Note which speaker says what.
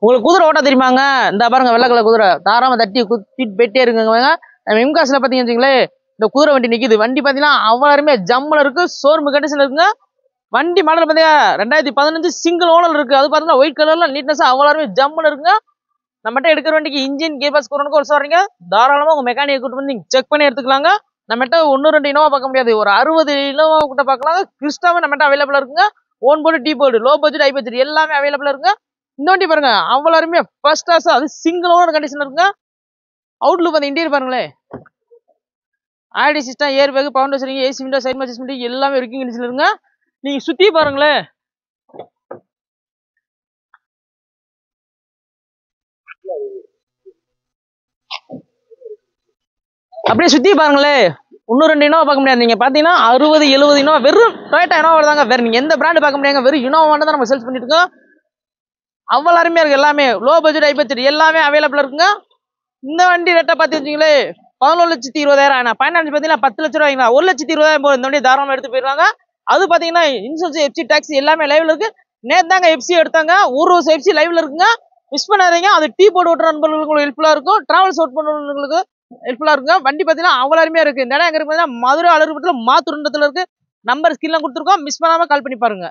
Speaker 1: உங்களுக்கு குதிரை ஓட்ட தெரியுமாங்க? இந்த பாருங்க வெள்ளை கலர் குதிரை தாராம தட்டி குத்திட்டு போயிட்டே இருக்குங்க. நம்ம இம்காஸ்ல பாத்தீங்கன்னு வச்சுங்களேன், இந்த குதிரை வண்டி நிக்குது. வண்டி பாத்தீங்கன்னா அவ்வளோ அருமையா ஜம்முல இருக்கு, ஷோரூம் கண்டிஷன்ல இருக்குங்க. வண்டி மாடல் பாத்தீங்கன்னா 2015 சிங்கிள் ஓனர் இருக்கு. அது பாத்தீங்கன்னா ஒயிட் கலர்ல நீட்னஸா அவ்வளோ அருமையா ஜம்முல இருக்குங்க. நம்மகிட்ட எடுக்கிற வண்டிக்கு இன்ஜின் கியர் பாக்ஸ் குறனுக்கு ஒரு சொல்றீங்க, தாராளமா உங்க மெக்கானிக் கூட்டு வந்து நீங்க செக் பண்ணி எடுத்துக்கலாங்க. நம்மகிட்ட 1 2 இனோவா பார்க்க முடியாது, ஒரு 60 இனோவா கிட்ட பார்க்கலாம். கிறிஸ்டாவே நம்மகிட்ட அவைலபிளா இருக்குங்க. Own board, tea board, low budget, high budget எல்லாமே அவைலபிளா இருக்குங்க. இந்த வண்டி பாருங்க அவ்வளோ அருமையா ஃபர்ஸ்ட் கிளாஸ், அது சிங்கிள் ஓனர் கண்டிஷன் இருக்குங்க. அவுட்லுக் அந்த இன்டீரியர் பாருங்களேன், ஆடி சிஸ்டம், ஏர் பேக், பவுண்டர் வச்சிருக்கீங்க, ஏசி விண்டோ, சைட் அட்ஜஸ்ட்மெண்ட் எல்லாமே ஒர்க்கிங் கண்டிஷன் இருக்குங்க. நீங்க சுத்தி பாருங்களேன், அப்படியே சுத்தி பாருங்களேன். 1 2 இனோவா பார்க்க முடியாது. நீங்க பாத்தீங்கன்னா 60 70 இனோவா வெறும் டொயோட்டா இனோவா தாங்க. வேற நீங்க எந்த பிராண்ட் பார்க்க முடியாங்க. வெறும் இனோவா தான் நம்ம சேல்ஸ் பண்ணிட்டு இருக்கோம். அவ்வளோ அருமையா இருக்கு. எல்லாமே லோ பட்ஜெட், ஹை பட்ஜெட் எல்லாமே அவைலபிளா இருக்குங்க. இந்த வண்டி ரேட்டை பார்த்து வச்சுங்களேன், 11,20,000. நான் ஃபைனான்ஸ் பார்த்தீங்கன்னா 10 லட்ச ரூபாய்ங்களா, 1,20,000 போகுது. இந்த வண்டி தாராளமாக எடுத்து போயிடுறாங்க. அது பார்த்தீங்கன்னா இன்சூரன்ஸ், எஃப்சி, டாக்ஸ் எல்லாமே லைவ்ல இருக்கு. நேற்று தாங்க எஃப்சி எடுத்தாங்க, ஒரு வருஷம் எஃப்சி லைவ்ல இருக்குங்க. மிஸ் பண்ணாதீங்க. அது டீ போட்டு ஓட்டுற நண்பர்களுக்கு ஹெல்ப்ஃபுல்லா இருக்கும், டிராவல்ஸ் ஓட் பண்ணுறவங்களுக்கு ஹெல்ப்ஃபுல்லா இருக்குங்க. வண்டி பார்த்தீங்கன்னா அவ்வளோ அருமையா இருக்கு. இந்த இடம் எங்க இருக்கு பார்த்தீங்கன்னா மதுரை அலுவலகத்தில் மாத்துருண்டத்தில் இருக்கு. நம்பர் ஸ்கிரீன்ல கொடுத்துருக்கோம், மிஸ் பண்ணாம கால் பண்ணி பாருங்க.